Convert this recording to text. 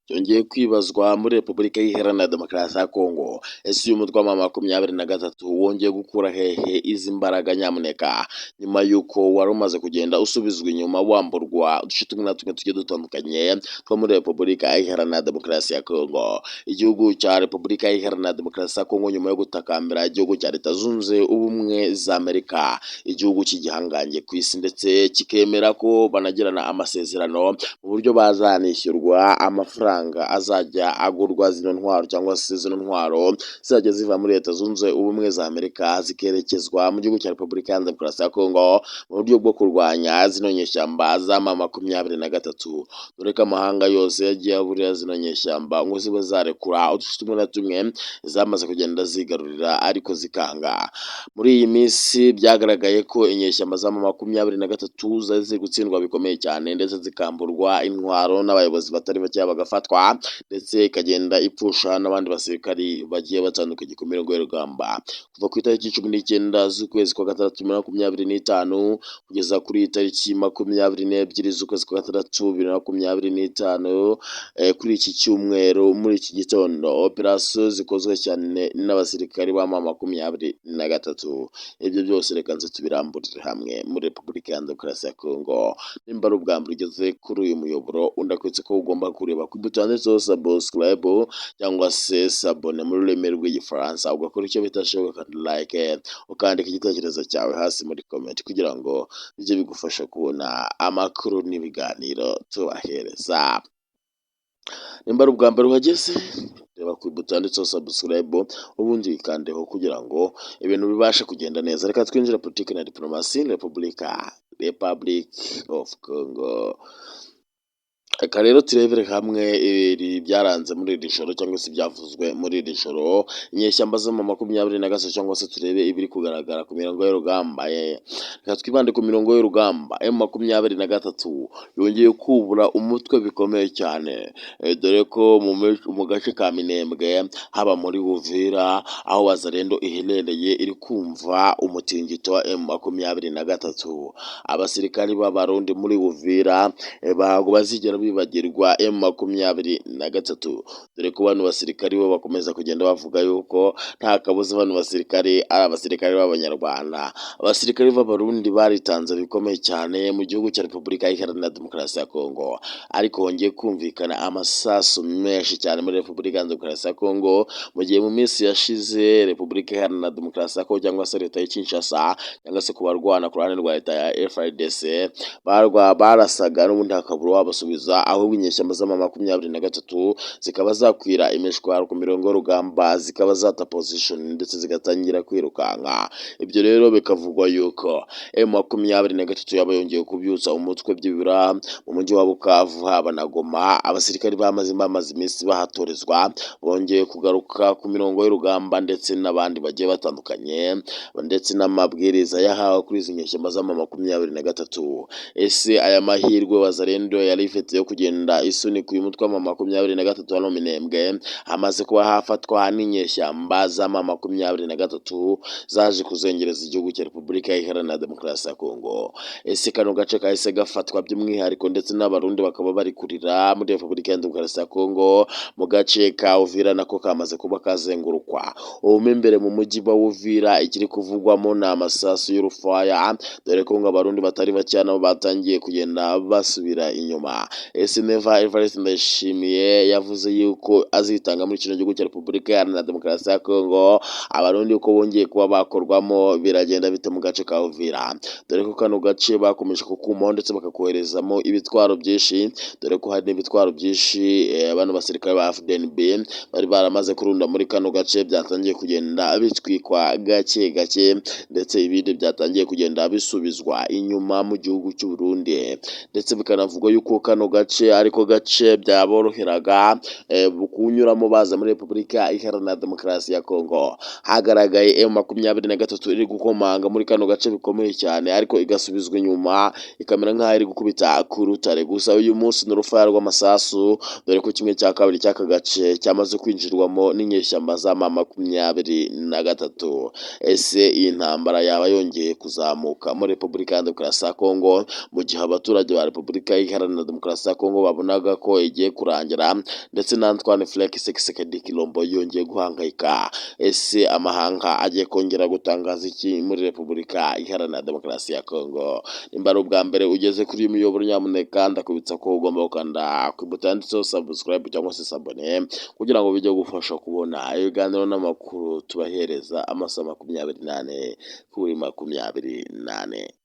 byongeye kwibazwa muri Repubulika Iharanira Demokarasi ya Kongo. Ese uyu mutwe wa M23 wongeye gukura hehe izi mbaraga nyamuneka, nyuma y'uko wari umaze kugenda usubizwa inyuma wamburwa uduce tumwe na tumwe tugiye dutandukanye two muri Repubulika Iharanira Demokarasi ya Kongo. Igihugu cya Repubulika Iharanira Demokarasi ya Kongo nyuma yo gutakambira igihugu cya Leta Zunze Ubumwe za Amerika, igihugu cy'igihangange ku isi, ndetse kikemera ko banagirana amasezerano mu buryo bazanishyurwa amafaranga azajya agurwa zino ntwaro, cyangwa se zino ntwaro zizajya ziva muri Leta Zunze Ubumwe za Amerika zikerekezwa mu gihugu cya Repubulika ya Demokarasi ya Kongo mu buryo bwo kurwanya zino nyeshyamba za M23. Dore ko amahanga yose yagiye aburira zino nyeshyamba ngo zibe zarekura uduce tumwe na tumwe zamaze kugenda zigarurira, ariko zikanga. Muri iyi minsi byagaragaye ko inyeshyamba za M23 zari ziri gutsindwa bikomeye cyane, ndetse zikamburwa intwaro n'abayobozi batari bake bagafatwa, ndetse ikagenda ipfusha n'abandi basirikari bagiye batandukanye ku mirongo y'urugamba. Kuva ku itariki 19 z'ukwezi kwa gatandatu 2025 kugeza kuri itariki 22 z'ukwezi kwa gatandatu 2025, kuri iki cyumweru muri iki gitondo, operasiyo zikozwe cyane n'abasirikari ba M23. Ibyo byose reka nze tubiramburire hamwe muri Repubulika ya Demokarasi ya Kongo. Nimba ari ubwa mbere ugeze kuri uyu muyoboro, undakwitse ko ugomba kureba ku buto handitseho subscribe cyangwa se sabone mu rurimi rw'igifaransa, ugakora icyo bita share kandi like, ukandika igitekerezo cyawe hasi muri comment kugira ngo bijye bigufasha kubona amakuru n'ibiganiro tubahereza. Nimba ari ubwa mbere uhageze, reba ku buto handitseho subscribe ubundi wikandeho kugira ngo ibintu bibashe kugenda neza. Reka twinjire politiki na diplomasi Republic of Congo. Reka rero turebere hamwe ibi byaranze muri iri joro, cyangwa se byavuzwe muri iri joro. Inyeshyamba zo mu M23, cyangwa se turebe ibiri kugaragara ku mirongo y'urugamba. Reka twibande ku mirongo y'urugamba. M23 yongeye kubura umutwe bikomeye cyane, dore ko mu gace ka Minembwe, haba muri Uvira aho Wazalendo iherereye, iri kumva umutingito wa M23. Abasirikari b'Abarundi muri Uvira bago bazigera bibagirwa M23, dore ko bano basirikari bo bakomeza kugenda bavuga yuko nta kabuza bano basirikari ari abasirikari b'Abanyarwanda. Abasirikari b'Abarundi baritanze bikomeye cyane mu gihugu cya Repubulika Iharanira Demokarasi ya Kongo, ariko hongeye kumvikana amasasu menshi cyane muri Repubulika ya Demokarasi ya Kongo, mu gihe mu minsi yashize Repubulika Iharanira Demokarasi ya Kongo, cyangwa se leta ya Kinshasa, cyangwa se ku barwana ku ruhande rwa leta ya FARDC, barasaga n'ubundi hakabura wabasubiza, aho inyeshyamba za M23 zikaba zakwira imishwaro ku mirongo y'urugamba, zikaba zata position ndetse zigatangira kwirukanka. Ibyo rero bikavugwa yuko M23 yaba yongeye kubyutsa umutwe byibura mu mujyi wa Bukavu, haba na Goma. Abasirikari bamaze iminsi bahatorezwa bongeye kugaruka ku mirongo y'urugamba, ndetse n'abandi bagiye batandukanye, ndetse n'amabwiriza yahawe kuri izi nyeshyamba za M23. Ese aya mahirwe Wazalendo yari ifite yo kugenda isunika uyu mutwe wa M23 hano Minembwe, hamaze kuba hafatwa n'inyeshyamba za M23 zaje kuzengereza igihugu cya Repubulika Iharanira Demokarasi ya Kongo. Ese kano gace kahise gafatwa by'umwihariko, ndetse n'Abarundi bakaba bari kurira muri Repubulika ya Demokarasi ya Kongo. Mu gace ka Uvira nako kamaze kuba kazengurukwa. Ubu imbere mu mujyi wa Uvira ikiri kuvugwamo ni amasasu y'urufaya, dore ko Abarundi batari bake nabo batangiye kugenda basubira inyuma. Ese Neva Evariste Ndayishimiye yavuze yuko azitanga muri kino gihugu cya Repubulika Iharanira Demokarasi ya Kongo. Abarundi uko bongeye kuba bakorwamo biragenda bite mu gace ka Uvira, dore ko kano gace bakomeje kukumaho ndetse bakakoherezamo ibitwaro byinshi, dore ko hari n'ibitwaro byinshi bano basirikare ba FDNB bari baramaze kurunda muri kano gace, byatangiye kugenda bitwikwa gake gake, ndetse ibindi byatangiye kugenda bisubizwa inyuma mu gihugu cy'u Burundi, ndetse bikanavugwa yuko kano gace ariko gace byaboroheraga kunyuramo baza muri Repubulika Iharanira Demokarasi ya Kongo. Hagaragaye M23 iri gukomanga muri kano gace bikomeye cyane, ariko igasubizwa inyuma ikamera nk'aho iri gukubita ku rutare. Gusa uyu munsi n'urufaya rw'amasasu, dore ko kimwe cya kabiri cy'aka gace cyamaze kwinjirwamo n'inyeshyamba za M23. Ese iyi ntambara yaba yongeye kuzamuka muri Repubulika ya Demokarasi ya Kongo, mu gihe abaturage ba Repubulika Iharanira Demokarasi Demokarasi ya Kongo babonaga ko igiye kurangira, ndetse na Antoine Felix Tshisekedi Tshilombo yongeye guhangayika. Ese amahanga agiye kongera gutangaza iki muri Repubulika Iharanira Demokarasi ya Kongo? Nimba ari ubwa mbere ugeze kuri uyu muyoboro, nyamuneka ndakubitsa ko ugomba gukanda ku buto yanditseho subscribe cyangwa se sabone, kugira ngo bijye gufasha kubona ibiganiro n'amakuru tubahereza amasaha 24 kuri 24.